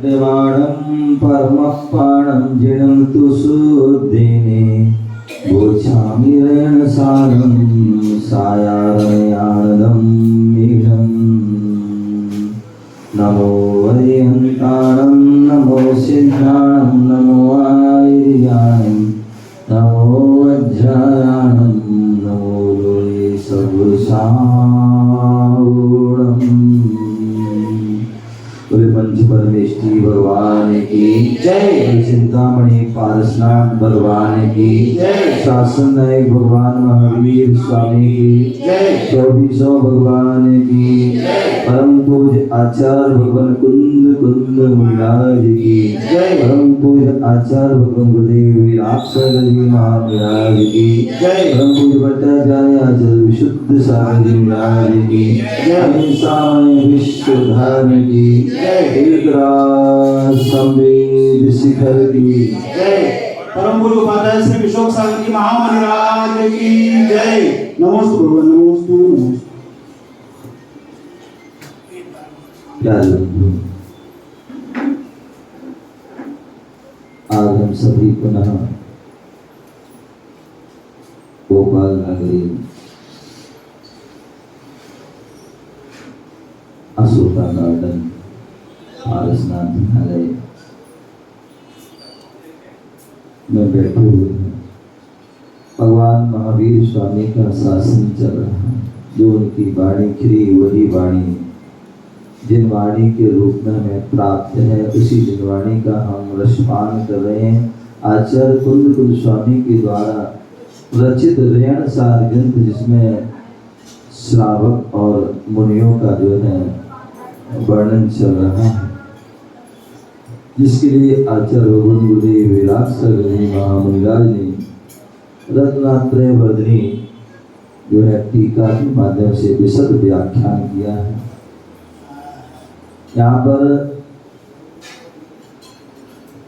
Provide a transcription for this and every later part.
निर्वाणं परमपाणं जिनं तु सुदिने गोच्छामि ऋणसारं सायारयानदं मीनं नमो वरिहन्ताणं नमो सिद्धाणं नमो आयर्याणं नमो वज्रायाणं नमो लोये सगुसाऊणम्। पंच परमेष्ठी भगवान की जय। चिंतामणि पारसनाथ भगवान की जय। शासन नायक भगवान महावीर स्वामी की जय। 2400 भगवान की जय। परम पूज्य आचार्य भगवान कुंद कुंद महाराज की जय। परम पूज्य आचार्य भगवान गुरुदेव विरासर जी महाराज की जय। परम पूज्य भट्टाचार्य आचार्य विशुद्ध सागर जी महाराज की जय। सामय विश्व धर्म की संवेद शिखर की जय। परम पूज्य उपाध्याय श्री विश्वक सागर जी महामहाराज की जय। नमोस्तु भगवान नमोस्तु नमोस्तु। आज हम सभी पुनः गोपाल नगरी अशोका गार्डन पारसनाथ विद्यालय में बैठे हुए हैं। भगवान महावीर स्वामी का शासन चल रहा है। जो उनकी वाणी खिरी वही वाणी जिन वाणी के रूप में हमें प्राप्त है, उसी जिन वाणी का हम रसपान कर रहे हैं। आचार्य कुंद कुंद स्वामी के द्वारा रचित ऋणसार ग्रंथ, जिसमें श्रावक और मुनियों का जो है वर्णन चल रहा है, जिसके लिए आचार्य भगवान गुरुदेव विरासर जी महामुनिराज ने रत्नात्रय वर्धनी जो है टीका के माध्यम से विशद व्याख्यान किया है। यहाँ पर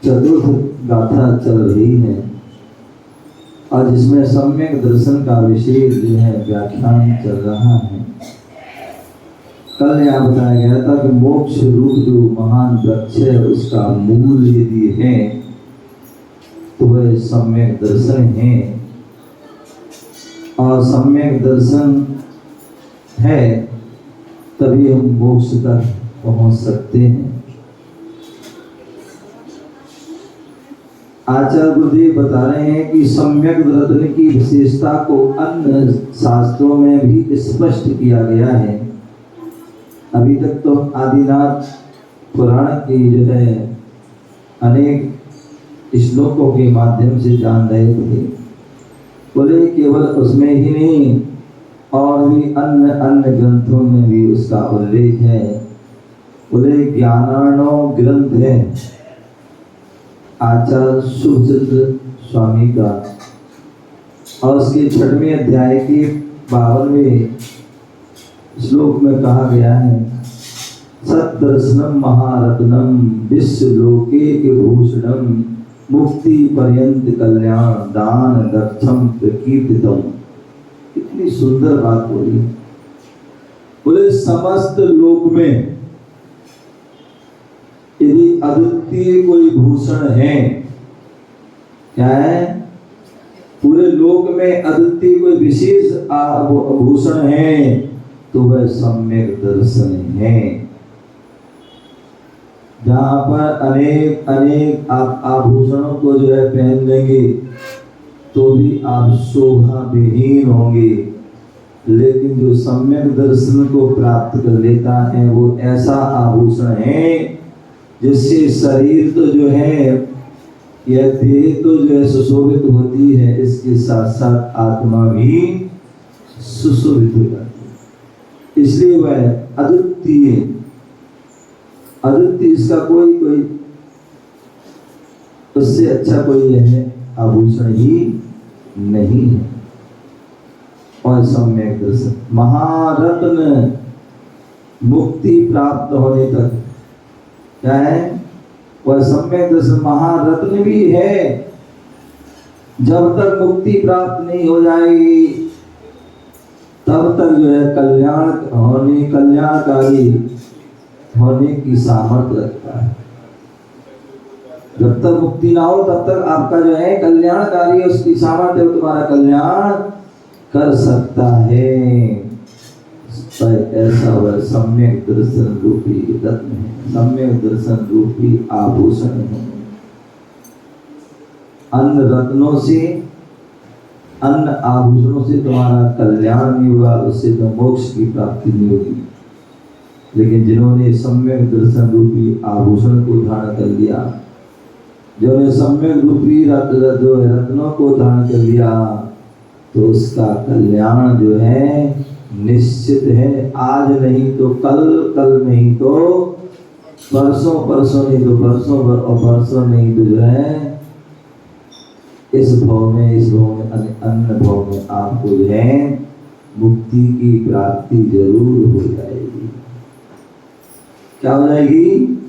चतुर्थ गाथा चल रही है और जिसमें सम्यक दर्शन का विशेष जो है व्याख्यान चल रहा है। कल यहाँ बताया गया था कि मोक्ष रूप जो महान वृक्ष है, उसका मूल यदि है तो वह सम्यक दर्शन है, और सम्यक दर्शन है तभी हम मोक्ष तक पहुंच सकते हैं। आचार्य गुरुदेव बता रहे हैं कि सम्यक दर्शन की विशेषता को अन्य शास्त्रों में भी स्पष्ट किया गया है। अभी तक तो आदिनाथ पुराण की जो है अनेक श्लोकों के माध्यम से जान रहे थे। बोले केवल उसमें ही नहीं, और भी अन्य अन्य ग्रंथों में भी उसका उल्लेख है। बोले ज्ञानार्णव ग्रंथ है आचार्य शुभचंद्र स्वामी का, और उसके 6वें अध्याय के 52वें श्लोक में कहा गया है, सद्दर्शनम महारत्नम विश्वलोके भूषणम मुक्ति पर्यंत कल्याण दान दक्षम प्रकीर्तितम। कितनी सुंदर बात बोली। बोले समस्त लोक में यदि अद्वितीय कोई भूषण है, क्या है? पूरे लोक में अद्वितीय कोई विशेष भूषण है तो वह सम्यक दर्शन है। जहाँ पर अनेक अनेक आप आभूषणों को जो है पहन लेंगे तो भी आप शोभा विहीन होंगे, लेकिन जो सम्यक दर्शन को प्राप्त कर लेता है वो ऐसा आभूषण है जिससे शरीर तो जो है, यह देह तो जो है सुशोभित होती है, इसके साथ साथ आत्मा भी सुशोभित हो जाती है। इसलिए वह अद्वितीय, अद्वितीय, इसका कोई उससे अच्छा कोई यह आभूषण ही नहीं है। और सम्यक दर्शन महारत्न मुक्ति प्राप्त होने तक क्या है? वह सम्यक दर्शन महारत्न भी है। जब तक मुक्ति प्राप्त नहीं हो जाएगी तब तक जो है कल्याणकारी होने की सामर्थ्य रखता है। जब तक मुक्ति ना हो तब तक आपका जो है कल्याणकारी है, उसकी सामर्थ्य तुम्हारा कल्याण कर सकता है। पर ऐसा वह सम्यक दर्शन रूपी रत्न है, सम्यक दर्शन रूपी आभूषण है। अन्य रत्नों से, अन्य आभूषणों से तुम्हारा कल्याण नहीं हुआ, उससे तो मोक्ष की प्राप्ति नहीं होगी। लेकिन जिन्होंने सम्यक दर्शन रूपी आभूषण को धारण कर लिया, जिन्होंने सम्यक रूपी रत्नों को धारण कर लिया, तो उसका कल्याण जो है निश्चित है। आज नहीं तो कल, कल नहीं तो परसों, परसों नहीं तो परसों, और परसों नहीं तो जो है इस भाव में, इस भाव में, अन्य भाव में आपको जो है मुक्ति की प्राप्ति जरूर हो जाएगी। क्या हो जाएगी?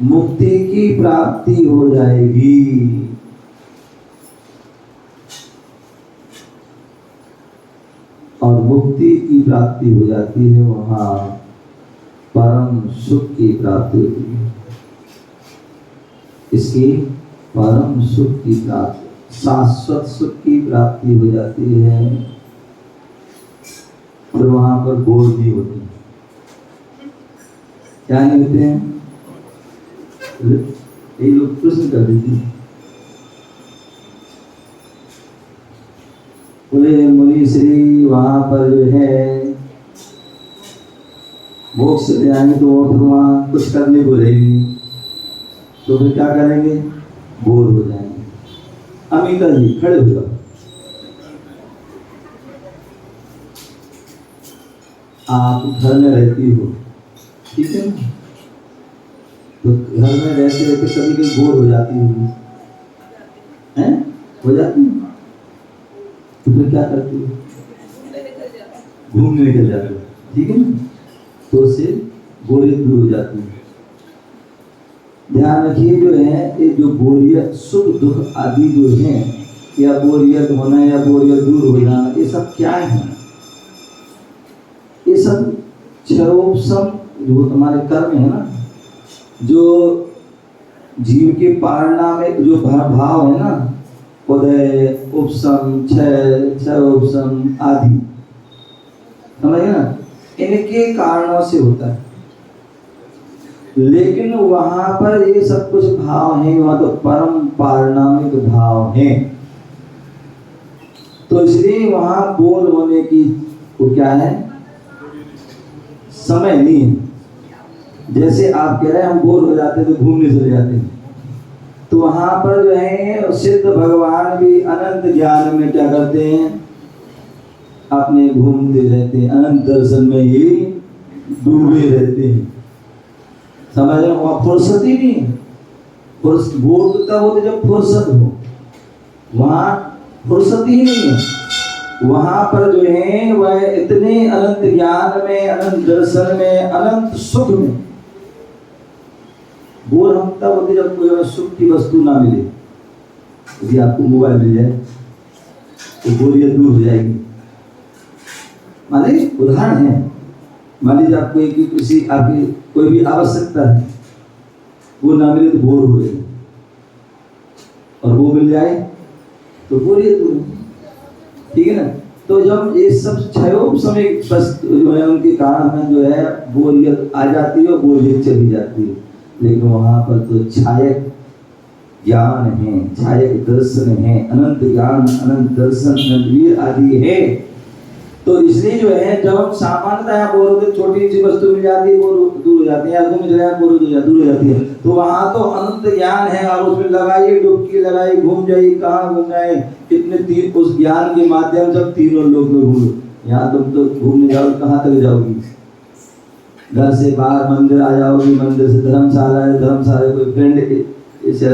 मुक्ति की प्राप्ति हो जाएगी। और मुक्ति की प्राप्ति हो जाती है, वहां परम सुख की प्राप्ति होती है। इसकी परम सुख की प्राप्ति, शाश्वत सुख की प्राप्ति हो जाती है। और वहां पर बोझ नहीं होते। क्या नहीं होते हैं? ये लोग प्रश्न कर देते, बोले मुनि श्री वहां पर जो है मोक्ष ले आएंगे तो और वहां कुछ करने को रहेगी, तो फिर क्या करेंगे? बोर हो जाएंगे। अमिता जी खड़े हो जाओ। आप घर में रहती हो, ठीक है ना? तो घर में रहते रहते कभी कभी बोर हो जाती होगी, हैं? हो जाती है? तो फिर क्या करती हो? घूमने निकल जाते हो, ठीक है ना? तो उससे बोरियत दूर हो जाती है। ध्यान रखिए, जो है ये जो बोरियत, सुख दुख आदि जो है, या बोरियत होना या बोरियत दूर हो जाना, ये सब क्या है? ये सब क्षरोपशम जो हमारे कर्म है ना, जो जीव के पारणा में जो भाव है ना, उदय, उपशम, क्षय उपशम आदि, समझे ना, इनके कारणों से होता है। लेकिन वहां पर ये सब कुछ भाव है, वहां तो परम पारणामिक भाव है। तो इसलिए वहां बोर होने की वो क्या है? समय नहीं है। जैसे आप कह रहे हैं हम बोर हो जाते तो घूमने चले जाते हैं, तो वहां पर जो है सिद्ध भगवान भी अनंत ज्ञान में क्या करते हैं? अपने घूमते रहते हैं, अनंत दर्शन में ही डूबे रहते हैं। समझ रहे? वहां फुर्सत ही नहीं है। बोर तब होते जब फुर्सत हो, वहां फुर्सत ही नहीं है। वहां पर जो है वह इतने अनंत ज्ञान में, अनंत दर्शन में, अनंत सुख में। बोर हम तब होते जब कोई सुख की वस्तु ना मिले। यदि आपको मोबाइल मिल जाए तो बोरियत दूर हो जाएगी। मान लीजिए उदाहरण है, मान लीजिए आपको एक किसी आपकी कोई भी आवश्यकता है, वो ना मिले तो बोर हो जाए, और वो मिल जाए तो बोरियत दूर, ठीक है ना? तो जब ये सब क्षयोप समय जो है उनके कारण में जो है बोरियत आ जाती है और बोरियत चली जाती है। लेकिन वहां पर तो छायक ज्ञान है, छायक दर्शन है, अनंत ज्ञान, अनंत दर्शन, अनंत वीर आदि है। तो इसलिए जो है जब हम सामान्यतः बोर होते, छोटी सी वस्तु मिल जाती है, बोर दूर हो जाती है, या घूम जाए बोर दूर हो जाती है। तो वहां तो अनंत ज्ञान है, और उसमें लगाइए डुबकी, लगाइए घूम जाइए, कहाँ घूम जाए, कितने तीन उस ज्ञान के माध्यम से तीनों लोग में घूम। यहाँ तुम तो घूमने जाओ, कहाँ तक जाओगी? घर से बाहर मंदिर आ जाओगी, मंदिर से धर्मशाला है, धर्मशाला कोई फ्रेंड के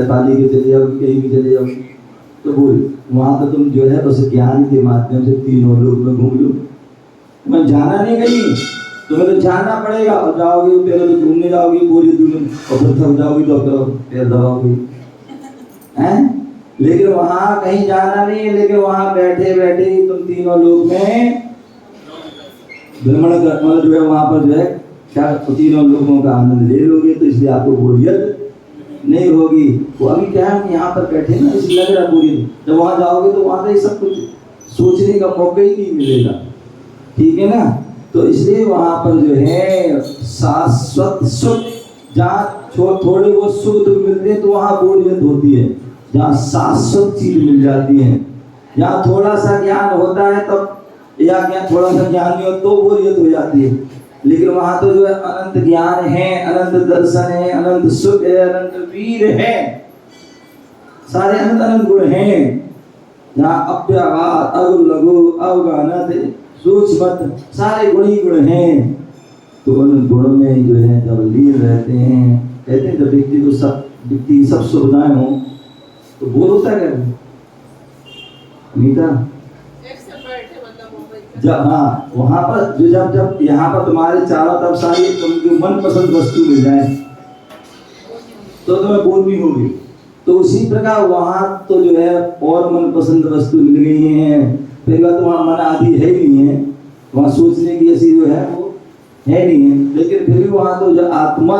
पाली के चले जाओगी, कहीं भी चले जाओगी, तो बोल वहां तो तुम जो है उस ज्ञान के माध्यम से तीनों लोग में घूम लो। तुम्हें जाना नहीं कहीं, तुम्हें तो जाना पड़ेगा। और जाओगे पहले तो घूमने जाओगी पूरी दुनिया, और फिर थक जाओगी तो पैर दबाओगी, हैं? लेकिन वहां कहीं जाना नहीं है, लेकिन वहां बैठे बैठे ही तुम तीनों लोग में भ्रमण कर, जो है वहां पर जो है क्या तीनों लोगों का आनंद ले लोगे। तो इसलिए आपको बोरियत नहीं होगी। वो अभी क्या है कि यहाँ पर बैठे ना इस लग रहा पूरी, जब वहाँ जाओगे तो वहाँ से सब कुछ सोचने का मौका ही नहीं मिलेगा, ठीक है ना। तो इसलिए वहाँ पर जो है शाश्वत सुख, जहाँ थोड़े बहुत सुख दुख मिलते हैं तो वहाँ बोरियत होती है, जहाँ शाश्वत चीज मिल जाती है, जहाँ थोड़ा सा ज्ञान होता है तब, या थोड़ा सा ज्ञान नहीं हो तो बोरियत हो जाती है। लेकिन वहाँ तो जो है अनंत ज्ञान है, अनंत दर्शन है, अनंत सुख है, अनंत वीर है, सारे अनंत अनंत गुण हैं। जहाँ अव्यवहार, अगु लघु, अवगानत, सूक्ष्म, सारे गुण ही गुण हैं। तो उन गुणों में जो है जब लीन रहते हैं, कहते हैं जब व्यक्ति को व्यक्ति की सब सुविधाएं हो तो बोर होता है मीता। जब हाँ वहाँ पर जो जब यहाँ पर तुम्हारे चारों तरफ सारी तुम मन पसंद वस्तु मिल जाए तो तुम्हें बोर नहीं होगी। तो उसी प्रकार वहाँ तो जो है और मन पसंद वस्तु मिल गई हैं, फिर वह तुम्हारा मन आदि है ही नहीं है, वहाँ सोचने की ऐसी जो है वो है नहीं है। लेकिन फिर भी वहाँ तो जो आत्मा,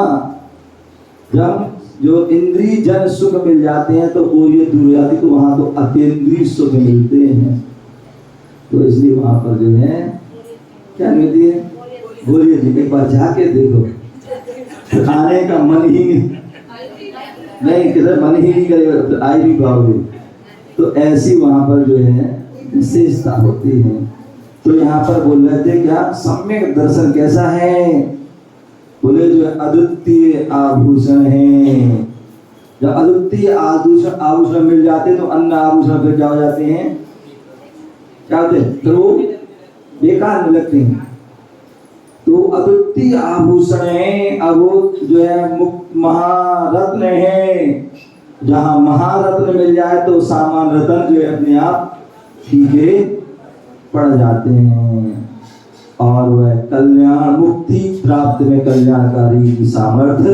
जब जो इंद्रिय जन सुख मिल जाते हैं तो बोरियत दूर हो जाती, तो वहाँ तो अतीन्द्रिय सुख मिलते हैं। तो इसलिए वहाँ पर जो है क्या मिलती है, बोरियत। एक बार जाके देखो, आने का मन ही नहीं, किधर मन ही नहीं करेगा तो आई भी पाओगे। तो ऐसी वहाँ पर जो है विशेषता होती है। तो यहाँ पर बोल रहे थे क्या, सम्यक दर्शन कैसा है, बोले जो अद्वितीय आभूषण है। जब अद्वितीय आभूषण मिल जाते तो अन्य आभूषण फिर क्या हो जाते हैं, क्या होते हैं, तो वो बेकार में लगते हैं। तो अद्वितीय आभूषण है, अब वो जो है मुक्त महारत्न है। जहाँ महारत्न मिल जाए तो सामान्य रत्न जो है अपने आप फीके पड़ जाते हैं। और वह कल्याण मुक्ति प्राप्त में कल्याणकारी की सामर्थ्य,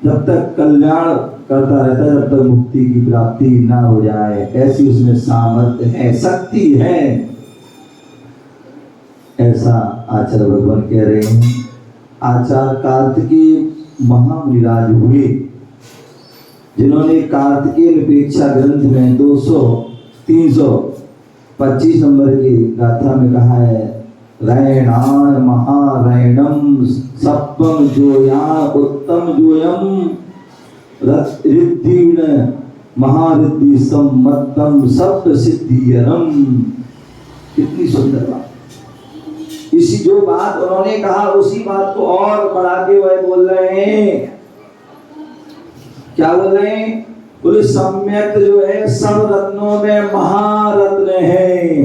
जब तक कल्याण करता रहता है जब तक मुक्ति की प्राप्ति ना हो जाए, ऐसी उसमें सामर्थ्य है, शक्ति है। ऐसा आचार्य भगवान कह रहे हैं। आचार्य कार्तिकेय महामुनिराज हुए, जिन्होंने कार्तिकेय निपेक्षा ग्रंथ में 325 नंबर की गाथा में कहा है, रैणान महारैणम सप्तम जोयान उत्तम जोयम रिद्धिण महारिद्धि सम्मतम सप्त सिद्धियरम। कितनी सुंदर बात। इसी जो बात उन्होंने कहा उसी बात को और बढ़ा के वह बोल रहे हैं। क्या बोल रहे हैं, बोले सम्यक जो है सब रत्नों में महारत्न है,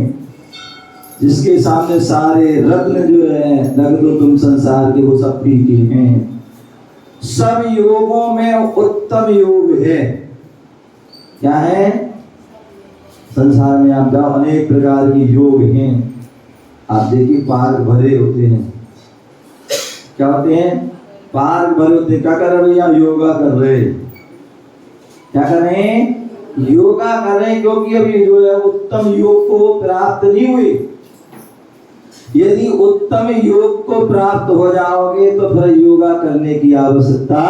जिसके सामने सारे रत्न जो है नगदो तुम संसार के वो सब फीके हैं। सब योगों में उत्तम योग है। क्या है, संसार में आप जाओ अनेक प्रकार के योग हैं। आप देखिए पार्क भरे होते हैं, क्या होते हैं, पार्क भरे होते हैं। क्या कर रहे भैया, योगा कर रहे। क्या कर रहे हैं, योगा कर रहे हैं, क्योंकि अभी जो है उत्तम योग को प्राप्त नहीं हुई। यदि उत्तम योग को प्राप्त हो जाओगे तो फिर योगा करने की आवश्यकता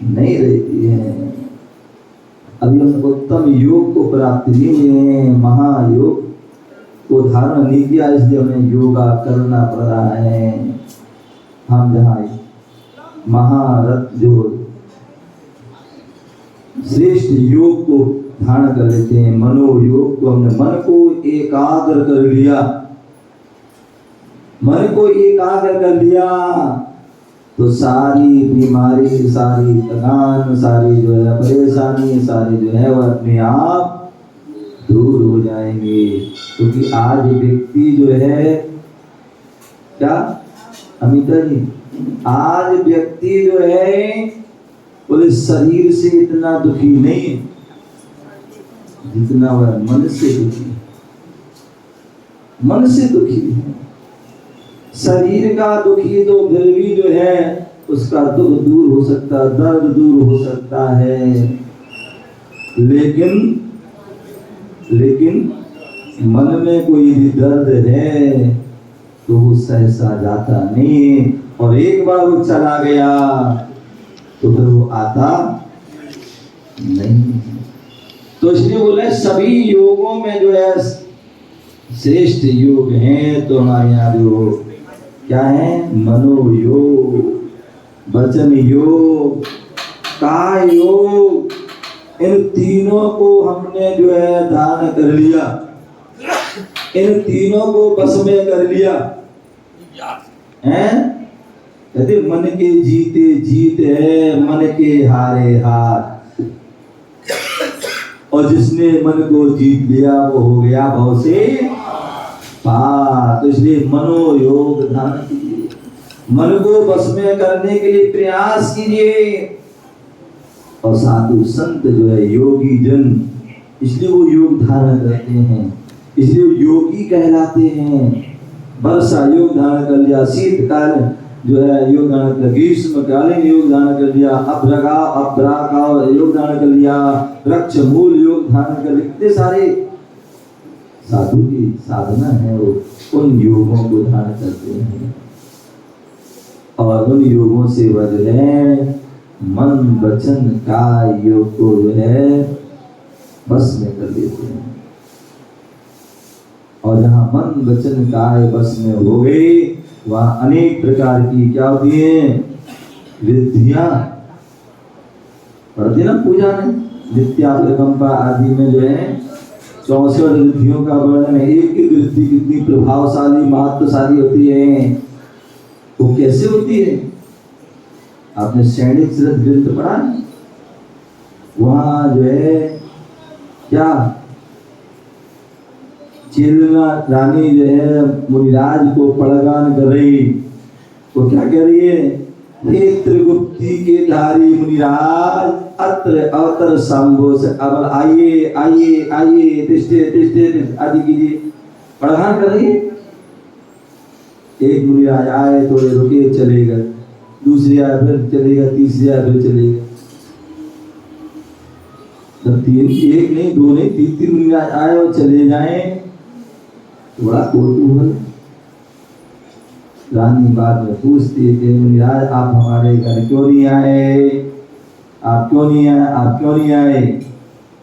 नहीं रहती है। अभी हम उत्तम योग को प्राप्त नहीं हुए हैं, महायोग को धारण नहीं किया, इसलिए हमें योगा करना पड़ रहा है। हम जहाँ महारथ जो श्रेष्ठ योग को धारण कर लेते हैं, मनोयोग को, हमने मन को एकाग्र कर लिया, मन को एकाग्र कर लिया तो सारी बीमारी, सारी थकान, सारी जो है परेशानी, सारी जो है वह अपने आप दूर हो जाएंगे। क्योंकि आज व्यक्ति जो है क्या अमिता जी, आज व्यक्ति जो है बोले शरीर से इतना दुखी नहीं है जितना वह मन से दुखी है। मन से दुखी है, शरीर का दुखी तो फिर भी जो है उसका दुख दूर हो सकता, दर्द दूर हो सकता है, लेकिन मन में कोई भी दर्द है तो वो सहसा जाता नहीं। और एक बार वो चला गया उधर वो आता नहीं। तो इसलिए बोले सभी योगों में जो है श्रेष्ठ योग हैं तो हमारे यहाँ जो क्या है, मनोयोग, वचन योग, काय योग, इन तीनों को हमने जो है धारण कर लिया, इन तीनों को बस में कर लिया हैं। कहते मन के जीते जीत है, मन के हारे हार, और जिसने मन को जीत लिया वो हो गया भव से पार। तो इसलिए मनोयोग धारण कीजिए, मन को बस में करने के लिए प्रयास कीजिए। और साधु संत जो है योगी जन, इसलिए वो योग धारण करते हैं, इसलिए वो योगी कहलाते हैं। वर्षा योग धारण कर लिया, शीतकाल जो है योग धारण कर, ग्रीष्मकालीन योग धारण कर लिया, अभ्राका योग धारण कर लिया, वृक्ष मूल योग धारण कर लिया। इतने सारे साधु की साधना है, वो उन योगों को धारण करते हैं और उन योगों से वह जो है मन वचन काय योग को जो है बस में कर देते हैं। और जहाँ मन वचन काय बस में हो गए, वहाँ अनेक प्रकार की क्या होती है, विधियां पढ़ते ना पूजा में, नित्या प्रकंपा आदि में जो है 64 विधियों का वर्णन है। एक एक विधि कितनी प्रभावशाली महत्वशाली होती है, वो कैसे होती है। आपने सैनिक श्रद्ध ग्रंथ पढ़ा, वहां जो है क्या चेलना रानी जो है मुनिराज को पड़गान कर रही, वो क्या कह रही है, हे त्रिगुप्ती के धारी मुनिराज अत्र अवतर शंभो से अब आइए आइए आइए, तिष्ठे तिष्ठे आदि कीजिए, पड़गान कर रही है। एक मुनिराज आए, थोड़े रुके, चले गए, दूसरी आए फिर चलेगा, तीसरी आए फिर चलेगा। जब तीन, एक नहीं दो नहीं तीन तीन मुनिराज आए और चले जाए तो बड़ा कौतूहल। रानी बाद में पूछती है कि मुनिराज आप हमारे घर क्यों नहीं आए, आप क्यों नहीं आए, आप क्यों नहीं आए।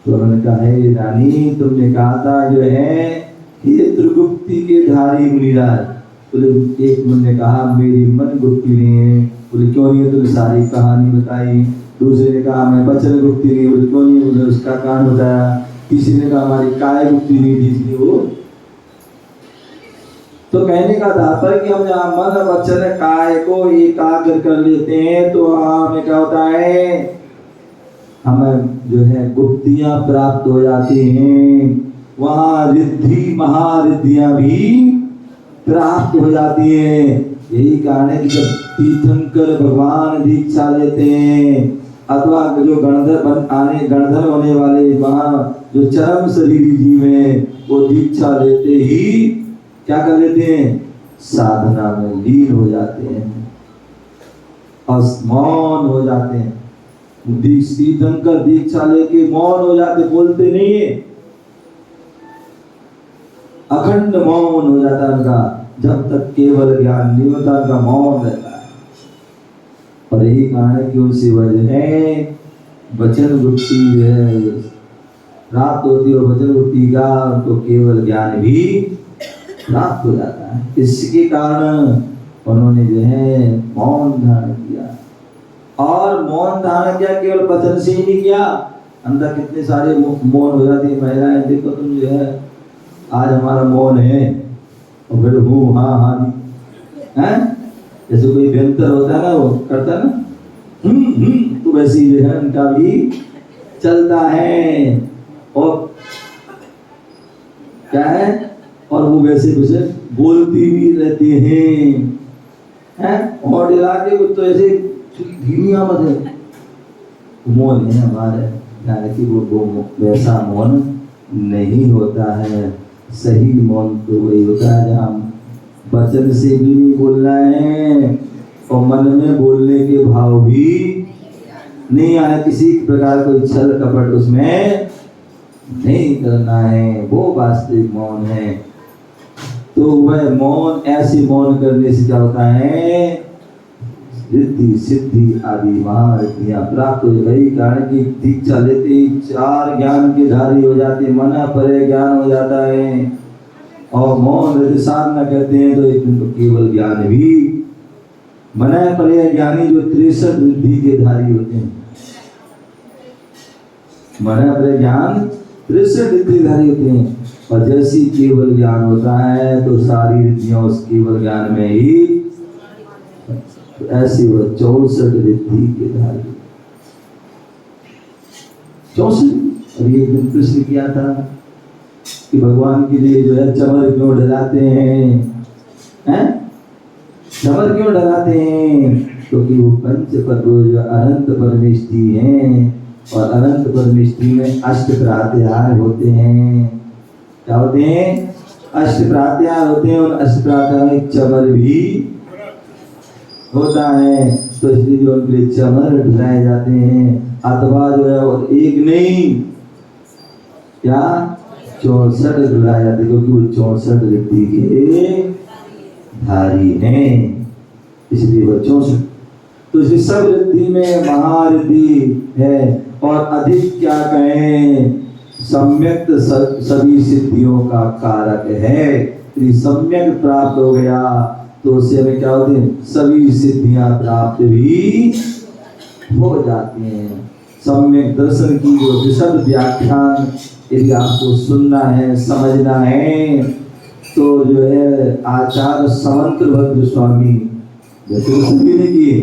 तो उन्होंने कहा, हे रानी तुमने कहा था जो है ये त्रिगुप्ती के धारी मुनिराज। बोले एक मुनि ने कहा मेरी मन गुप्ती नहीं है। बोले क्यों नहीं है, तुमने सारी कहानी बताई। दूसरे ने कहा मैं वचन गुप्ती नहीं। बोले क्यों नहीं, बोले उसका कारण बताया। तीसरे ने कहा हमारी काय गुप्ती नहीं थी, इसलिए वो। तो कहने का तात्पर्य कि हम जहाँ मन वचन काय को एकाग्र कर लेते हैं तो हमें क्या होता है, हमें जो है गुप्तियां प्राप्त हो जाती हैं, वहाँ रिद्धि महारिद्धियां भी प्राप्त हो जाती हैं। यही कारण है कि जब तीर्थंकर भगवान दीक्षा लेते हैं अथवा जो गणधर होने वाले वहाँ जो चरम शरीरी जीव हैं वो दीक्षा लेते ही क्या कर लेते हैं, साधना में लीन हो जाते हैं और मौन हो जाते हैं। तीर्थंकर दीक्षा लेके मौन हो जाते, बोलते नहीं है, अखंड मौन हो जाता है उनका, जब तक केवल ज्ञान नहीं होता उनका मौन रहता है। और यही कारण है कि उनसे वजह है वचन गुप्ती है प्राप्त होती है, और वचन गुप्ती का उनको केवल ज्ञान भी प्राप्त हो जाता है। इसके कारण उन्होंने जो है मौन धारण किया, और मौन धारण किया केवल वचन से ही नहीं किया, अंदर कितने सारे मौन हो जाती है महिलाएं। देखो तुम जो है आज हमारा मौन है, और फिर हूँ हाँ हाँ हैं, जैसे कोई व्यंतर होता है ना, वो करता है ना, तो वैसे जो है उनका भी चलता है। और क्या है, और वो वैसे वैसे बोलती भी रहती हैं, और इलाके को तो ऐसे धीमी आवाज है। मौन है हमारे, यानी कि वो वैसा मौन नहीं होता है। सही मौन तो वही होता है जहाँ वचन से भी नहीं बोलना है और मन में बोलने के भाव भी नहीं आना, किसी प्रकार कोई छल कपट उसमें नहीं करना है, वो वास्तविक मौन है। तो वह मौन, ऐसे मौन करने से क्या होता है, रिद्धि सिद्धि आदि महारिद्धियां प्राप्त हो गई। कारण की दीक्षा लेते ही 4 ज्ञान के धारी हो जाते हैं, मना परे ज्ञान हो जाता है। और मौन यदि साधना करते हैं तो एक दिन तो केवल ज्ञान भी मना परे ज्ञानी जो 63 रिद्धि के धारी होते हैं। मना परे ज्ञान 63 रिद्धि धारी होते हैं। और जैसी केवल ज्ञान होता है तो सारी रिद्धियां उस केवल ज्ञान में ही, तो ऐसे वह 64 रिद्धि के धारी 64। और ये दिन प्रश्न किया था कि भगवान के लिए जो है चमर क्यों डलाते हैं? चमर क्यों डलाते हैं? क्योंकि वो पंच पद जो अनंत परमेष्टि हैं, और अनंत परमेष्टि में 8 प्रात्याहार होते हैं। क्या होते हैं? 8 प्रात्याहार होते हैं, और 8 प्रात्याहार में चमर भी होता है। तो इसलिए जो उनके लिए चमर ढलाए जाते हैं, अथवा जो है और एक नहीं क्या 64 ढलाए जाते, क्योंकि वो 64 रिद्धि के धारी हैं, इसलिए वो 64। तो इस सब रिद्धि में महारिद्धि है। और अधिक क्या कहें, सम्यक सभी सिद्धियों का कारक है। यदि सम्यक प्राप्त हो गया तो उससे हमें क्या होते हैं? सभी सिद्धियां प्राप्त भी हो जाती हैं। सम्यक दर्शन की जो विशद व्याख्यान यदि आपको सुनना है, समझना है, तो जो है आचार्य समंत्रभद्र स्वामी, जैसे सभी ने किए,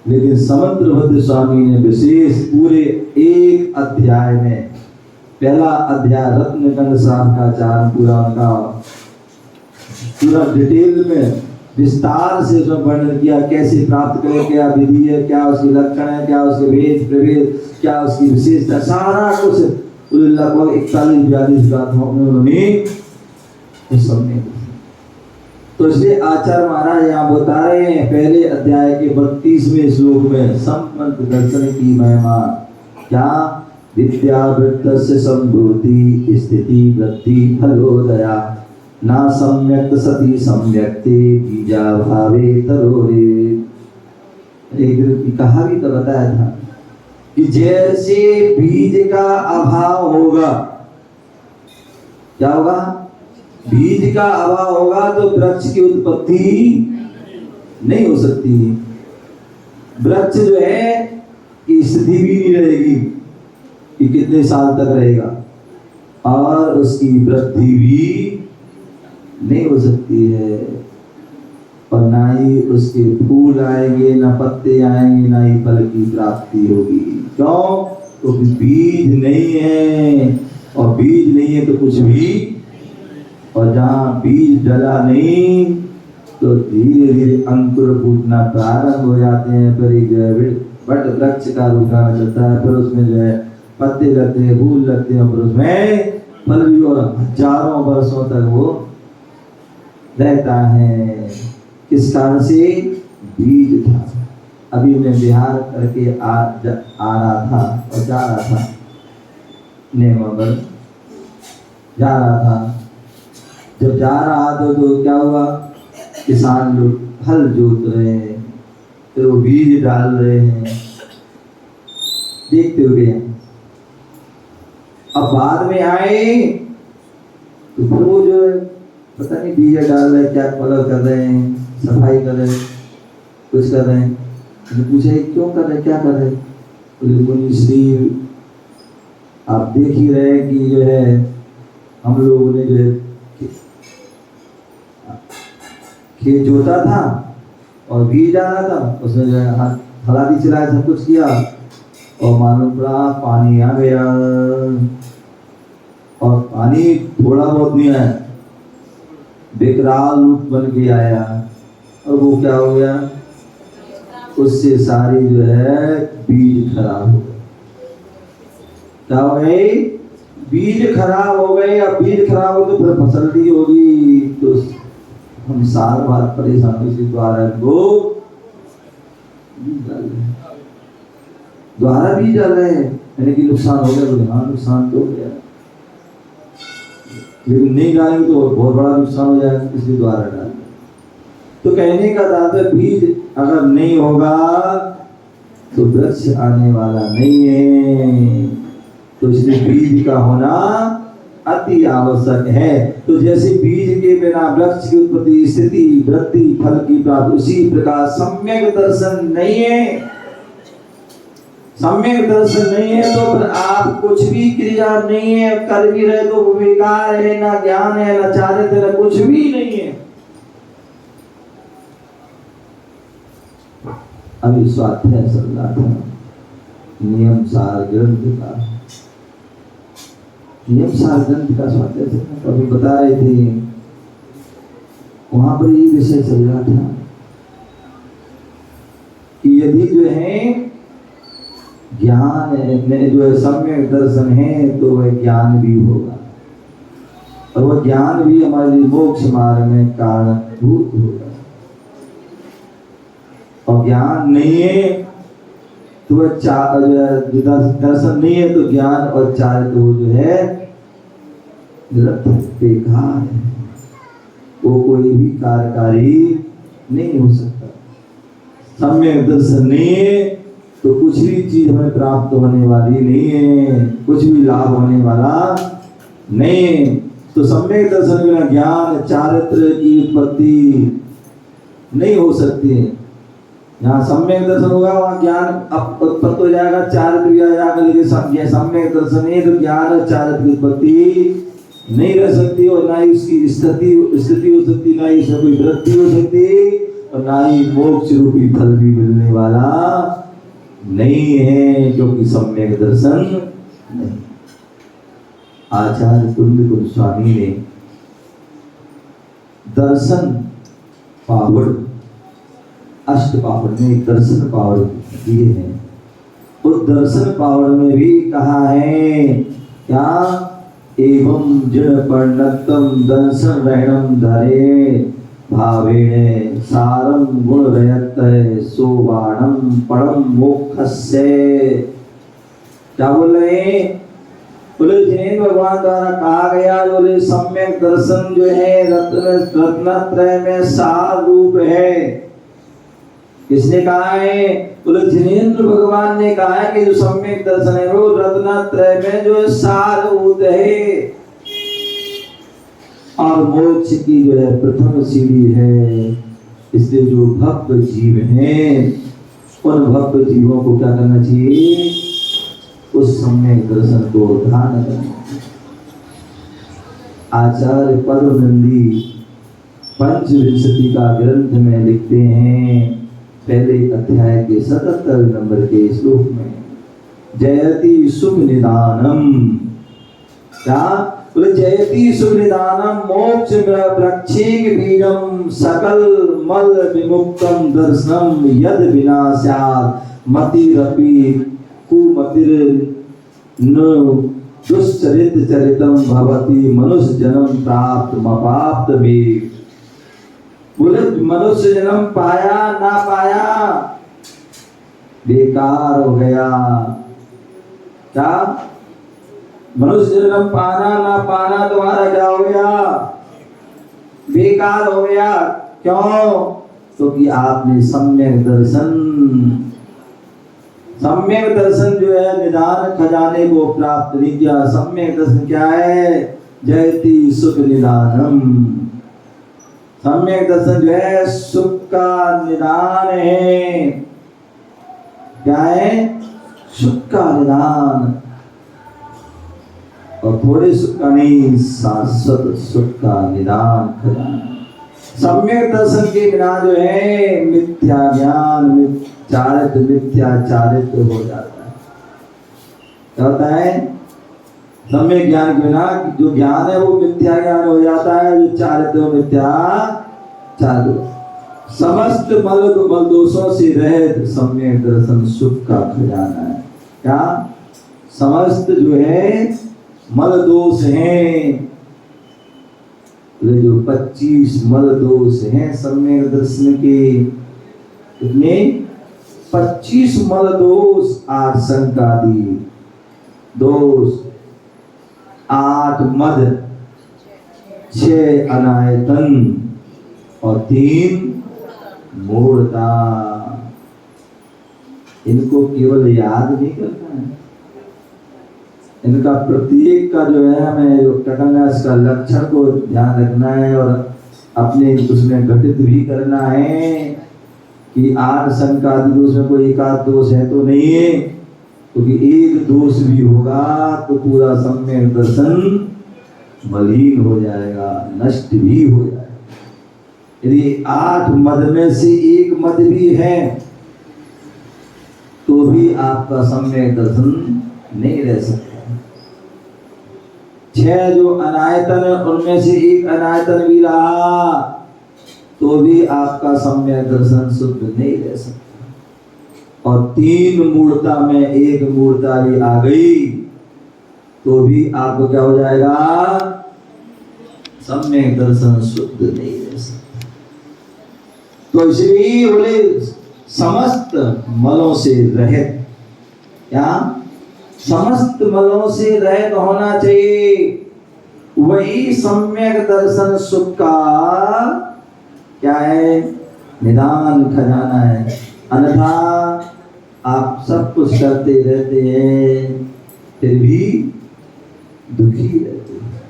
लेकिन समंत्रभद्र स्वामी ने विशेष पूरे एक अध्याय में, पहला अध्याय रत्नकंड साहब का चार पूरा उनका पूरा डिटेल में विस्तार से जो वर्णन किया, कैसे प्राप्त करें, क्या विधि है, क्या उसके लक्षण है, क्या उसके भेद प्रभेद, क्या उसकी विशेषता, सारा कुछ लगभग 41-42 गाथाओं में उन्होंने उस समय। तो इसलिए आचार्य महाराज यहाँ बता रहे हैं पहले अध्याय के 32वें श्लोक में संपन्त दर्शन की महिमा। क्या? विद्या वृत्तस्य संभूति स्थिति वृद्धि फलोदया ना सम्यक्त सती सम्यक्ते बीजा भावे तरोरे। एक दिन की कहा भी तो बताया था कि जैसे बीज का अभाव होगा, क्या होगा? बीज का अभाव होगा तो वृक्ष की उत्पत्ति नहीं हो सकती। वृक्ष जो है कि स्थिति भी नहीं रहेगी कि कितने साल तक रहेगा, और उसकी वृद्धि भी नहीं हो सकती है, और ना ही उसके फूल आएंगे, ना पत्ते आएंगे, ना ही फल की प्राप्ति होगी। क्यों? क्योंकि बीज नहीं है, और बीज नहीं है तो कुछ भी, और जहाँ बीज डला नहीं तो धीरे धीरे अंकुर फूटना प्रारंभ हो जाते हैं। फिर एक जो है वट वृक्ष का रूप चलता है, फिर उसमें जो है पत्ते लगते हैं, फूल लगते हैं, फिर उसमें फल भी, और हजारों वर्षों तक वो रहता है। किस कारण से? बीज था। अभी मैं बिहार करके आ रहा था और जा रहा था, नेमावर जा रहा था। जब जा रहा था तो क्या हुआ, किसान लोग हल जोत रहे हैं, फिर वो बीज डाल रहे हैं, देखते हुए। अब बाद में आए तो फिर वो जो है पता नहीं बीज डाल रहे, क्या कलर कर रहे हैं, सफाई कर रहे हैं, कुछ कर रहे हैं। तो पूछा क्यों कर रहे, क्या कर रहे? बोले मुनि श्री आप देख ही रहे कि जो है हम लोगों ने जो है खेत जोता था और बीज डाला था, उसमें जो है हलादी चलाया, सब कुछ किया, और मालूम पड़ा पानी आ गया, और पानी थोड़ा बहुत नहीं आया, बेकरार रूप बन के आया, और वो क्या हो गया, उससे सारी जो है बीज खराब हो गए। क्या हो गए? बीज खराब हो गए। अब बीज खराब हो तो फिर फसल नहीं होगी, तो हम साल बाद परेशानी से द्वारा बीज डाल रहे हैं, यानी कि नुकसान हो गया। बोले हाँ नुकसान तो हो गया, लेकिन नहीं डालेंगे तो बहुत बड़ा नुकसान हो जाएगा, इसलिए द्वारा डाल। तो कहने का तात्पर्य बीज अगर नहीं होगा तो वृक्ष आने वाला नहीं है। तो इसलिए बीज का होना अति आवश्यक है। तो जैसे बीज के बिना वृक्ष की उत्पत्ति, स्थिति, वृद्धि, फल की प्राप्ति, उसी प्रकार सम्यक दर्शन नहीं है। सम्यक दर्शन नहीं है तो फिर आप कुछ भी क्रिया नहीं है, कर भी रहे तो वो बेकार है, ना ज्ञान है, ना चारित्र है, कुछ भी नहीं है। अभी स्वाध्याय चल रहा था नियम सार ग्रंथ का, नियम सार ग्रंथ का स्वाध्याय चल रहा था। अभी बता रहे थे वहां पर ये विषय चल रहा था कि यदि जो है ज्ञान में जो है सम्यक दर्शन है तो वह ज्ञान भी होगा, और वह ज्ञान भी हमारे लिए मोक्ष मार्ग में कारणभूत होगा। और ज्ञान नहीं है तो वह दर्शन नहीं है तो ज्ञान और चारित्र वो जो है निरर्थक, बेकार है, वो कोई भी कार्यकारी नहीं हो सकता। सम्यक दर्शन नहीं है तो कुछ भी चीज हमें प्राप्त होने वाली नहीं है, कुछ भी लाभ होने वाला नहीं है। तो सम्यक दर्शन बिना ज्ञान चारित्र की उत्पत्ति नहीं हो सकती है। यहाँ सम्यक दर्शन होगा वहाँ ज्ञान उत्पत्ति हो जाएगा, चारित्र भी आ जाएगा, लेकिन सम्यक दर्शन नहीं तो ज्ञान और चारित्र की उत्पत्ति नहीं रह सकती, और ना ही उसकी स्थिति हो सकती, ना ही उसमें कोई वृद्धि हो सकती, और ना ही मोक्ष रूपी फल भी मिलने वाला नहीं है, क्योंकि सम्यक दर्शन नहीं। आचार्य कुंद गोस्वामी ने दर्शन पावड़, अष्ट पावड़ में दर्शन पावड़ दिए हैं। उस दर्शन पावड़ में भी कहा है क्या, एवं जड़ पर्णतम दर्शन रहणम धरे भावेण सारम गुण रयत सोवाणम परम मोक्षस्य। क्या बोल रहे हैं? बोले जिनेन्द्र भगवान द्वारा कहा गया, बोले सम्यक दर्शन जो है रत्नत्रय में सार रूप है। किसने कहा है? बोले जिनेन्द्र भगवान ने कहा है कि जो सम्यक दर्शन है वो रत्नत्रय में जो सारभूत है, और मोक्ष की जो है प्रथम सीढ़ी है। इसलिए जो भक्त जीव हैं उन भक्त जीवों को क्या करना चाहिए? उस सम्यक दर्शन को ध्यान करना। आचार्य परमनंदी पंचविंशति का ग्रंथ में लिखते हैं, पहले अध्याय के 77 नंबर के श्लोक में, जयति सुख निदानम। क्या बोले? जयति सुख निदानम मोक्ष वृक्षेक बीजम सकल मल विमुक्तम दर्शनम यद विनाशात् मतिरपि कुमतिर न दुश्चरित चरितम भवति मनुष्य जन्म प्राप्त मपाप्त में। बोले मनुष्य जन्म पाया ना पाया बेकार हो गया। क्या मनुष्य जन्म पाना ना पाना तुम्हारा क्या हो गया? बेकार हो गया। क्यों? क्योंकि आपने सम्यक दर्शन जो है निदान खजाने को प्राप्त नहीं किया। सम्यक दर्शन क्या है? जयति सुख निदानम। सम्यक दर्शन जो है सुख का निदान है। क्या है? सुख का निदान, और थोड़े सुख का नहीं, शाश्वत सुख का निदान खजाना। सम्यक दर्शन के बिना जो है मिथ्या ज्ञान मिथ्या चारित्र हो जाता है। क्या होता है? सम्यक ज्ञान के बिना जो ज्ञान है वो मिथ्या ज्ञान हो जाता है, जो चारित्र हो मिथ्या चारित्र। समस्त मल दोषों से रहित सम्यक दर्शन सुख का खजाना है। क्या? समस्त जो है मल दोष हैं, जो 25 मल दोष हैं सम्यक दर्शन के, कितने? 25 मल दोष, 8 शंकादि दोष, 8 मद, 6 अनायतन और 3 मूढ़ता, इनको केवल याद नहीं करना है, इनका प्रत्येक का जो है हमें जो करना है इसका लक्षण को ध्यान रखना है और अपने उसमें घटित भी करना है कि आठ संकादि दोष में कोई एकाध दोष है तो नहीं है, क्योंकि एक दोष भी होगा तो पूरा सम्यक दर्शन मलिन हो जाएगा, नष्ट भी हो जाएगा। यदि 8 मद में से एक मद भी है तो भी आपका सम्यक दर्शन नहीं रह सकता। 6 जो अनायतन उनमें से एक अनायतन भी रहा तो भी आपका सम्यक दर्शन शुद्ध नहीं रह सकता। और 3 मूर्ता में एक मूर्ता भी आ गई तो भी आपको क्या हो जाएगा, सम्यक दर्शन शुद्ध नहीं रह सकता। तो इसलिए बोले समस्त मलों से रहित, क्या समस्त मलों से रहित होना चाहिए, वही सम्यक दर्शन सुख का क्या है, निदान खजाना है। अन्यथा आप सब कुछ करते रहते हैं फिर भी दुखी रहते हैं,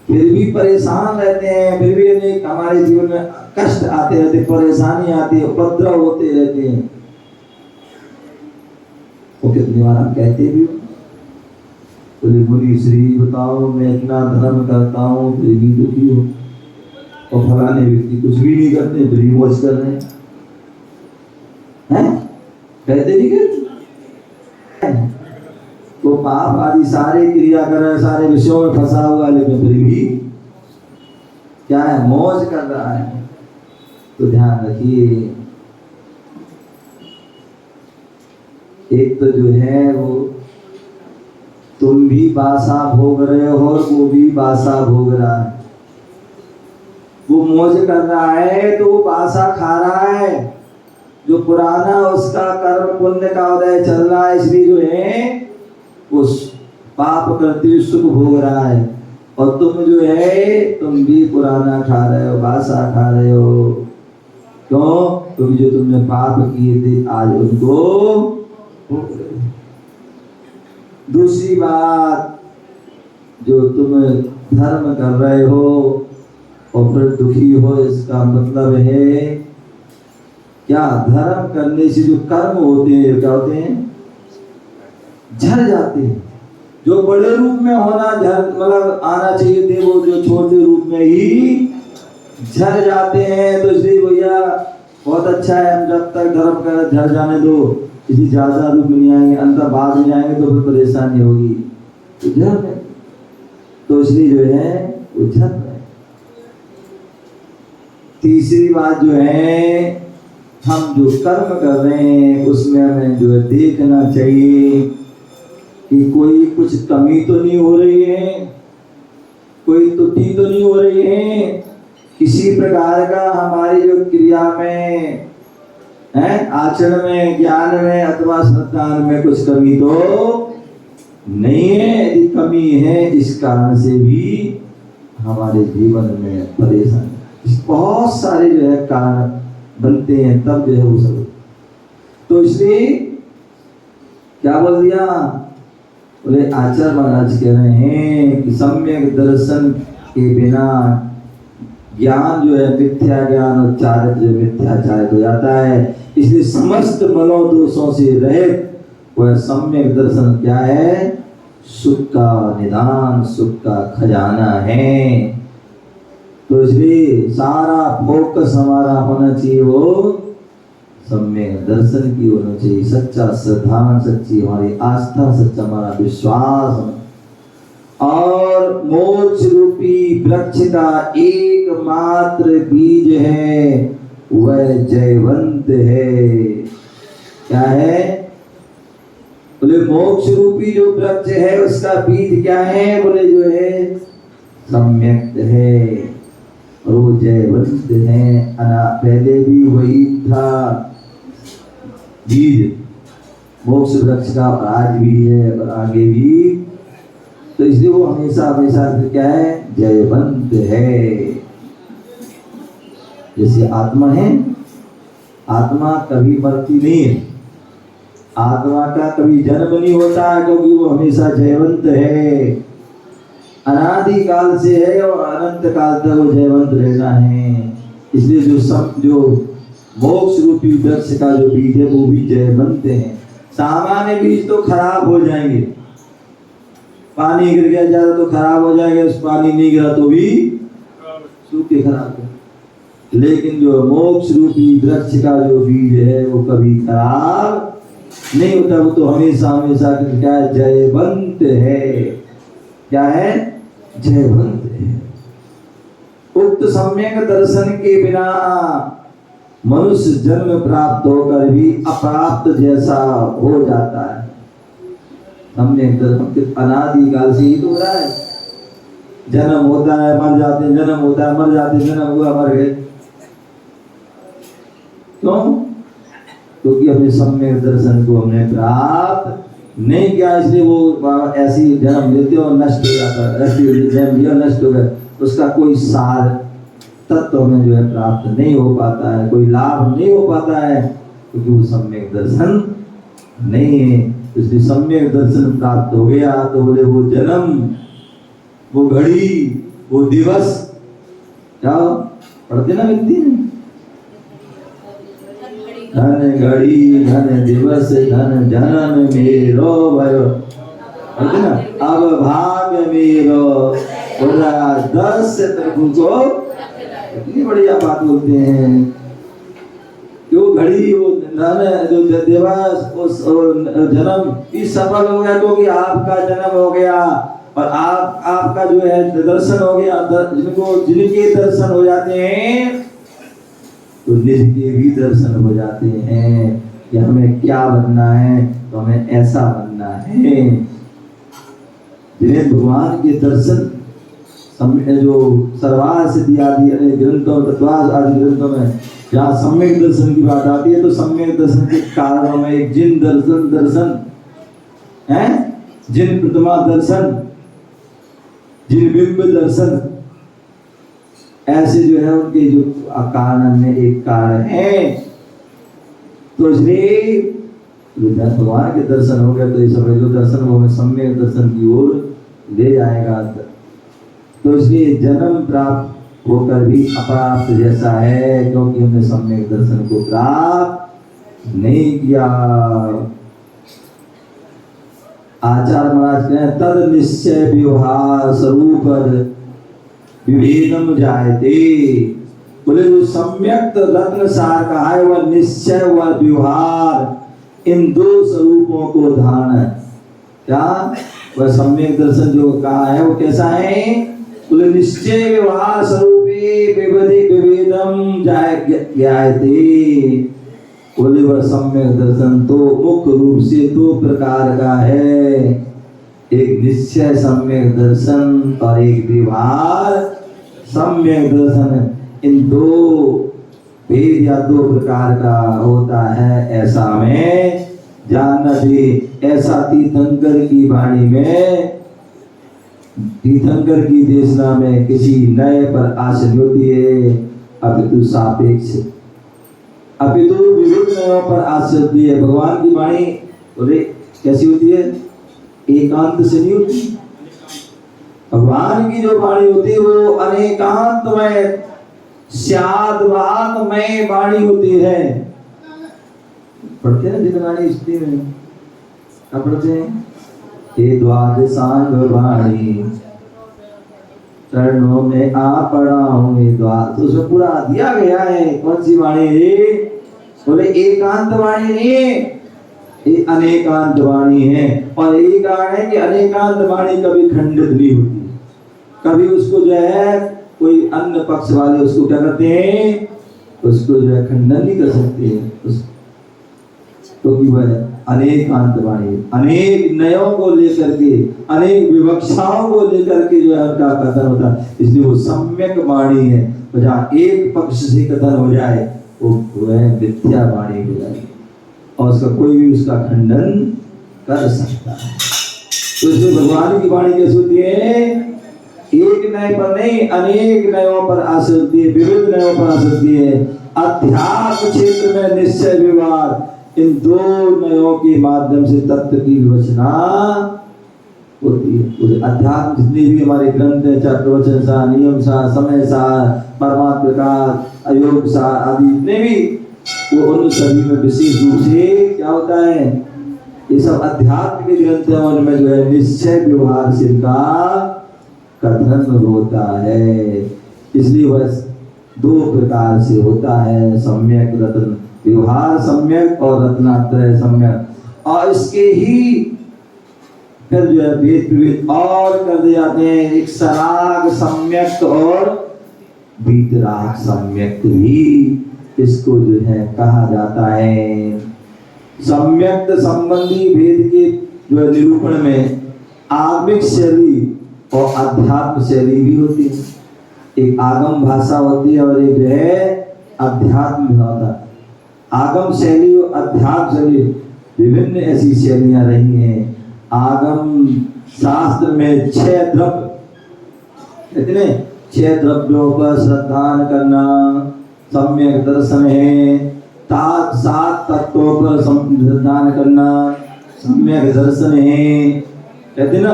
फिर भी परेशान रहते हैं, फिर भी अनेक हमारे जीवन में कष्ट आते रहते, परेशानी आती है, उपद्रव होते रहते हैं। वो कितनी बार आप कहते भी हो, बोले मुनि श्री बताओ मैं इतना धर्म करता हूँ फिर भी दुखी हो, और फलाने व्यक्ति कुछ भी नहीं करते फिर भी मौज कर रहे हैं, कहते नहीं कहते। तो पाप आदि सारे क्रिया कर रहे, सारे विषयों में फंसा हुआ, लेकिन फिर भी क्या है, मौज कर रहा है। तो ध्यान रखिए, एक तो जो है वो तुम भी बासा भोग रहे हो और वो भी बासा भोग रहा है। वो मौज कर रहा है तो वो बासा खा रहा है, जो पुराना उसका कर्म पुण्य का उदय चल रहा है, इसलिए जो है उस पाप करते हुए सुख भोग रहा है। और तुम जो है तुम भी पुराना खा रहे हो, बासा खा रहे हो। क्यों? क्योंकि जो तुमने पाप किए थे आज उनको भोग रहे हो। दूसरी बात, जो तुम धर्म कर रहे हो और फिर दुखी हो, इसका मतलब है क्या, धर्म करने से जो कर्म होते हैं क्या होते हैं, झड़ जाते हैं। जो बड़े रूप में होना मतलब आना चाहिए थे, वो जो छोटे रूप में ही झड़ जाते हैं। तो इसलिए भैया बहुत अच्छा है, हम जब तक धर्म कर झड़ जाने दो, किसी ज्यादा रूप में नहीं आएंगे, अंतर बाद में आएंगे तो फिर परेशानी होगी, तो झड़ रहे। तो इसलिए जो है वो झड़ रहे। तीसरी बात जो है, हम जो कर्म कर रहे हैं उसमें हमें जो है देखना चाहिए कि कोई कुछ कमी तो नहीं हो रही है, कोई त्रुटि तो नहीं हो रही है, किसी प्रकार का हमारी जो क्रिया में है, आचरण में, ज्ञान में अथवा श्रद्धा में कुछ कमी तो नहीं है। यदि कमी है इस कारण से भी हमारे जीवन में परेशानी, बहुत सारे जो है कारण बनते हैं, तब जो है वो सब। तो इसलिए क्या बोल दिया, बोले आचार्य महाराज कह रहे हैं कि सम्यक दर्शन के बिना ज्ञान जो है मिथ्या ज्ञान और चारित्र जो मिथ्याचारित हो जाता है। इसलिए समस्त मलों दोषों से रहित वह सम्यक दर्शन क्या है, सुख का निदान, सुख का खजाना है। तो इसलिए सारा फोकस हमारा होना चाहिए वो सम्यक दर्शन की होना चाहिए। सच्चा श्रद्धा, सच्ची हमारी आस्था, सच्चा हमारा विश्वास, और मोक्ष रूपी वृक्ष का एकमात्र बीज है वह जयवंत है। क्या है? बोले मोक्ष रूपी जो वृक्ष है उसका बीज क्या है? बोले जो है सम्यक है और वो जयवंत है। पहले भी वही था बीज मोक्ष वृक्ष का, और आज भी है और आगे भी। तो इसलिए वो हमेशा हमेशा क्या है, जयवंत है। जैसे आत्मा है आत्मा कभी मरती नहीं है, आत्मा का कभी जन्म नहीं होता है, क्योंकि वो हमेशा जयवंत है, अनादि काल से है और अनंत काल तक वो जयवंत रहना है। इसलिए जो मोक्ष रूपी वृक्ष का जो बीज है वो भी जयवंत है। सामान्य बीज तो खराब हो जाएंगे, पानी गिर गया ज्यादा तो खराब हो जाएगा, उस पानी नहीं गिरा तो भी सूखे खराब हो। लेकिन जो मोक्ष रूपी वृक्ष का जो बीज है वो कभी खराब नहीं होता, वो तो हमेशा हमेशा क्या है, जयवंत है। क्या है? जयवंत है। उक्त सम्यक दर्शन के बिना मनुष्य जन्म प्राप्त होकर भी अप्राप्त जैसा हो जाता है। सम्यक दर्शन अनादि काल से ही तो हो रहा है, जन्म होता है मर जाते हैं, जन्म होता है मर जाते हैं, जन्म हुआ मर गए। क्यों? क्योंकि हमने सम्यक दर्शन को हमने प्राप्त नहीं किया, इसलिए वो ऐसी जन्म लेते हो नष्ट हो जाता है, जन्म लिया नष्ट हो गया, उसका कोई सार तत्व में जो है प्राप्त नहीं हो पाता है, कोई लाभ नहीं हो पाता है, क्योंकि वो सम्यक दर्शन नहीं है। इसलिए सम्यक दर्शन प्राप्त हो गया तो बोले वो जन्म, वो घड़ी, वो दिवस, क्या पढ़ते ना व्यक्ति में, धन घड़ी धन दिवस धन जन्म मेरो भयो, पढ़ते ना, अब भाग मेरो बोला 10 प्रभु को, इतनी बढ़िया बात बोलते हैं। जो घड़ी, वो धन, जो दिवस, उस जन्म इस सफल हो गया, क्योंकि आपका जन्म हो गया और आपका जो है दर्शन हो गया। जिनके दर्शन हो जाते हैं तो निज के भी दर्शन हो जाते हैं कि हमें क्या बनना है, तो हमें ऐसा बनना है। जिन्हें भगवान के दर्शन जो सर्वार सिद्धि आदि ग्रंथों, तत्वास आदि ग्रंथों में जहाँ सम्यक दर्शन की बात आती है, तो सम्यक दर्शन के कारणों में एक जिन दर्शन है, जिन प्रतिमा दर्शन, जिन बिंब दर्शन, ऐसे जो है उनके जो कारण में एक कारण है। तो इसलिए भगवान के दर्शन हो गए तो ये समझ लो दर्शन वो हमें सम्यक दर्शन की ओर ले जाएगा। तो इसलिए जन्म प्राप्त होकर भी अप्राप्त जैसा है, क्योंकि हमने सम्यक दर्शन को प्राप्त नहीं किया। आचार्य महाराज कहते हैं तद निश्चय व्यवहार स्वरूप विभेदम जायते। बोले जो सम्यक रत्न सार कहा है वह निश्चय व व्यवहार इन दो स्वरूपों को धारण, क्या वह सम्यक दर्शन जो कहा है वो कैसा है? बोले निश्चय व्यवहार स्वरूपे विभेदम जायते। बोले वह सम्यक दर्शन तो मुख्य रूप से दो प्रकार का है, एक निश्चय सम्यक दर्शन और एक व्यवहार सम्यक दर्शन। इन दो भेद या दो प्रकार का होता है, ऐसा हमें जानना चाहिए। ऐसा तीर्थंकर की वाणी में, तीर्थंकर की देशना में किसी नए पर आशा नहीं होती है, अपितु सापेक्ष, अपितु विविध नयों पर आशा होती है। भगवान की वाणी बोले कैसी होती है? एकांत से नहीं होती। भगवान की जो वाणी होती है वो अनेकांतमय, स्याद्वादमय वाणी होती है। पढ़ते हैं जिन वाणी स्त्री में क्या पढ़ते हैं? हे द्वादशांग वाणी चरणों में आ पड़ा हूँ, ये द्वाद, तो उसमें पूरा दिया गया है कौन सी वाणी है। बोले एकांत वाणी नहीं है, ये अनेकांत वाणी है। और यही कारण है कि अनेकांत वाणी कभी खंडित नहीं होती, कभी उसको जो है कोई अन्य पक्ष वाले उसको क्या करते हैं, उसको जो है खंडन नहीं कर सकते हैं, क्योंकि वह अनेकांत वाणी, अनेक नयों को लेकर के, अनेक विवक्षाओं को लेकर के जो है उनका कथन होता है। इसलिए वो सम्यक वाणी है। तो जहाँ एक पक्ष से कथन हो जाए वो है मिथ्या वाणी हो जाएगी और उसका कोई भी उसका खंडन कर सकता है। तो इसलिए भगवान की वाणी कैसे होती है? एक नए पर नहीं, अनेक नयों पर आशा होती है, विविध नयों पर आशा होती है। अध्यात्म क्षेत्र में निश्चय व्यवहार, इन दो नयों के माध्यम से तत्व की विवेचना होती है। अध्यात्म जितने भी हमारे ग्रंथ है, चाहे प्रवचन सा, नियम सा, समय सा, परमात्मा का अयोग सा आदि जितने भी, वो उन सभी में विशेष रूप से क्या होता है, ये सब अध्यात्म के ग्रंथ है, उनमें जो है निश्चय व्यवहार से का कथन होता है। इसलिए वह दो प्रकार से होता है, सम्यक रत्न व्यवहार सम्यक और रत्नात्रय सम्यक। और इसके ही फिर जो है भेद प्रभेद और कर दिए जाते हैं, एक सराग सम्यक और वीतराग सम्यक भी इसको जो है कहा जाता है। सम्यक संबंधी भेद के जो है निरूपण में आगमिक शैली और अध्यात्म शैली भी होती है। एक आगम भाषा होती है और एक जो है अध्यात्म भाषा। आगम शैली और अध्यात्म शैली विभिन्न ऐसी शैलियां रही हैं। आगम शास्त्र में 6 द्रव्य, इतने 6 द्रव्यों पर श्रद्धान करना सम्यक दर्शन है। 7 तत्वों पर श्रद्धान करना सम्यक दर्शन है, कहते ना।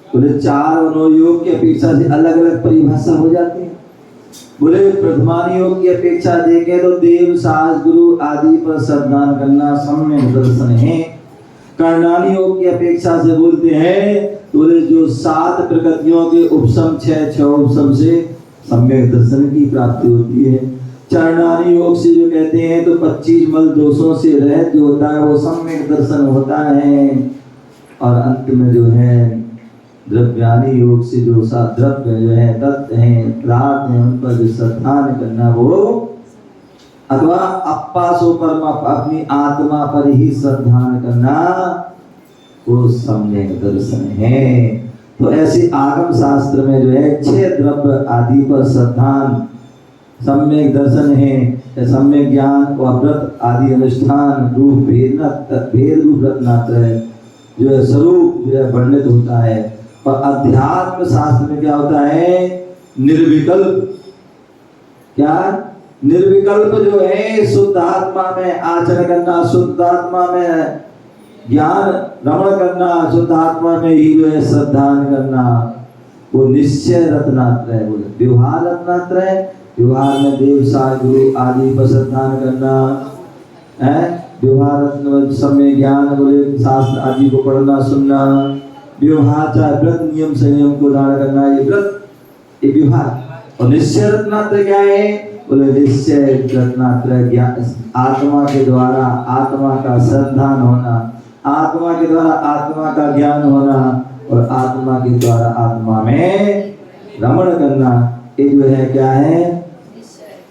बोले 4 मनोयोग की अपेक्षा से अलग अलग परिभाषा हो जाती है। बोले प्रथमान योग की अपेक्षा देखे तो देव शास्त्र गुरु आदि पर श्रद्धान करना सम्यक दर्शन है। कर्णानी योग की अपेक्षा से बोलते हैं तो बोले जो 7 प्रकृतियों के उपशम 6 उपशम से सम्यक दर्शन की प्राप्ति होती है। चरणानी योग से जो कहते हैं तो 25 मल दोषों से रहित जो होता है वो सम्यक दर्शन होता है। और अंत में जो है द्रव्यानी योग से जो 7 द्रव्य जो है तत्व हैं पदार्थ हैं उन पर जो श्रद्धान करना वो अथवा अप्पासो परमा अपनी आत्मा पर ही श्रद्धान करना वो सम्यक दर्शन है। तो ऐसे आगम शास्त्र में जो है 6 द्रव्य आदि पर श्रद्धान सम्यक दर्शन है। सम्यक ज्ञान और व्रत आदि अनुष्ठान रूप भेद रूप रत्नात्रय जो है स्वरूप जो है वर्णित होता है। और अध्यात्म शास्त्र में क्या होता है, निर्विकल्प, क्या निर्विकल्प जो है शुद्ध आत्मा में आचरण करना, शुद्ध आत्मा में ज्ञान रमण करना, शुद्ध आत्मा में ही जो है श्रद्धान करना, वो निश्चय रत्नात्रय बोले। व्यवहार रत्नात्रय, व्यवहार में देव शास्त्र गुरु आदि पर श्रद्धान करना है। व्यवहार रत्न समय ज्ञान बोले शास्त्र आदि को पढ़ना सुनना। व्यवहार चाहे व्रत नियम संयम को धारण करना, ये व्रत ये व्यवहार। और निश्चय रत्नात्रय क्या है बोले, निश्चय रत्नात्रय ज्ञान आत्मा के द्वारा आत्मा का श्रद्धान होना, आत्मा के द्वारा आत्मा का ज्ञान होना और आत्मा के द्वारा आत्मा में रमण करना, ये जो है क्या है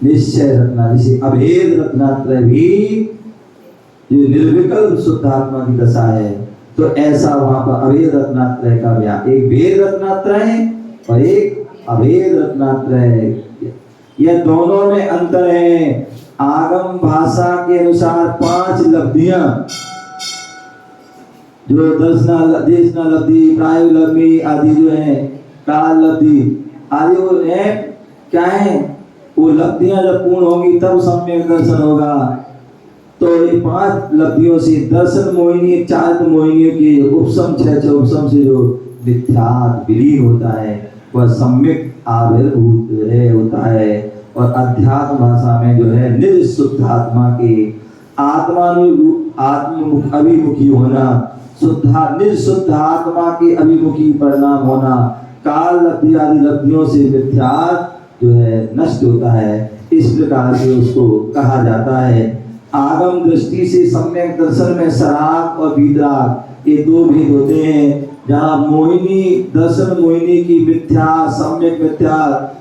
निश्चय रत्ना। जिसे अभेद रत्नात्रय भी ये निर्विकल्प शुद्ध आत्मा की दशा है। तो ऐसा वहां पर अभेद रत्नात्रय का व्याप, एक भेद रत्नात्रय और एक अभेद रत्नात्रय, यह दोनों में अंतर है। आगम भाषा के अनुसार 5 लब्धियां जो दर्शना देशना लब्धि प्रायोग लब्धि आदि जो है काल लब्धि आदि वो है क्या है, वो लब्धियां जब पूर्ण होंगी तब सम्यक दर्शन होगा। तो ये 5 लब्धियों से दर्शन मोहिनी 4 मोहिनियों के उपशम 6 उपशम से जो मिथ्यात्व विलीन होता है वह सम्यक आविर्भूत है होता है। और अध्यात्म भाषा में जो है निज शुद्ध आत्मा के आत्म अभिमुखी होना, निज शुद्ध आत्मा के अभिमुखी परिणाम होना, काल लब्धि आदि लब्धियों से मिथ्यात्व जो है नष्ट होता है। इस प्रकार से उसको कहा जाता है। आगम दृष्टि से सम्यक दर्शन में सराग और वीतराग ये 2 भेद होते हैं। जहाँ मोहिनी दर्शन मोहिनी की मिथ्या सम्यक मिथ्या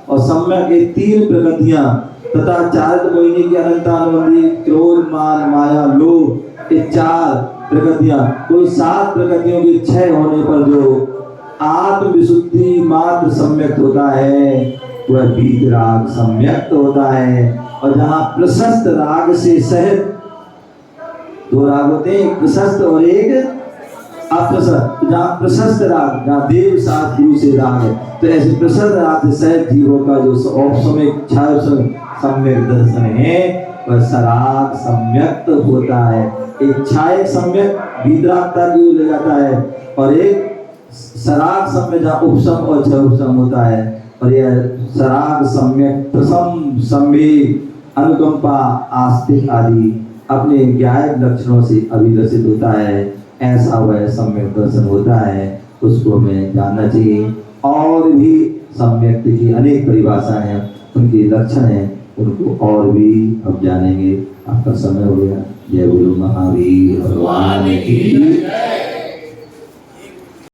और सम्यक ये 3 प्रकृतियां तथा 4 मोहिनी की अनंतानुबंधी क्रोध मान माया लोभ ये 4 प्रकृतियां, कुल 7 प्रकृतियों के क्षय होने पर जो आत्म विशुद्धि मात्र सम्यक होता है वह वीतराग सम्यक होता है। और जहाँ प्रशस्त राग से सहित 2 राग होते हैं, एक प्रशस्त और एक अप्रशस्त। जहाँ प्रशस्त राग जहाँ देव शास्त्र गुरु से राग है, तो ऐसे प्रशस्त राग से सहित जीवों का जो औपसमिक सम्यक दर्शन है वह सराग सम्यक्त होता है। इच्छा एक सम्यक विद्रागता की ओर ले जाता है और एक सराग सम्यक जहाँ उपशम और छह उपशम होता है और यह सराग सम्यक प्रसम सम्यक अनुकंपा आस्तिक आदि अपने ज्ञायक लक्षणों से अभिलषित होता है। ऐसा वह सम्यक दर्शन होता है, उसको हमें जानना चाहिए। और भी सम्यक की अनेक परिभाषाएं हैं, उनके लक्षण हैं, उनको और भी अब जानेंगे। आपका समय हो गया। जय बोलो महावीर भगवान की।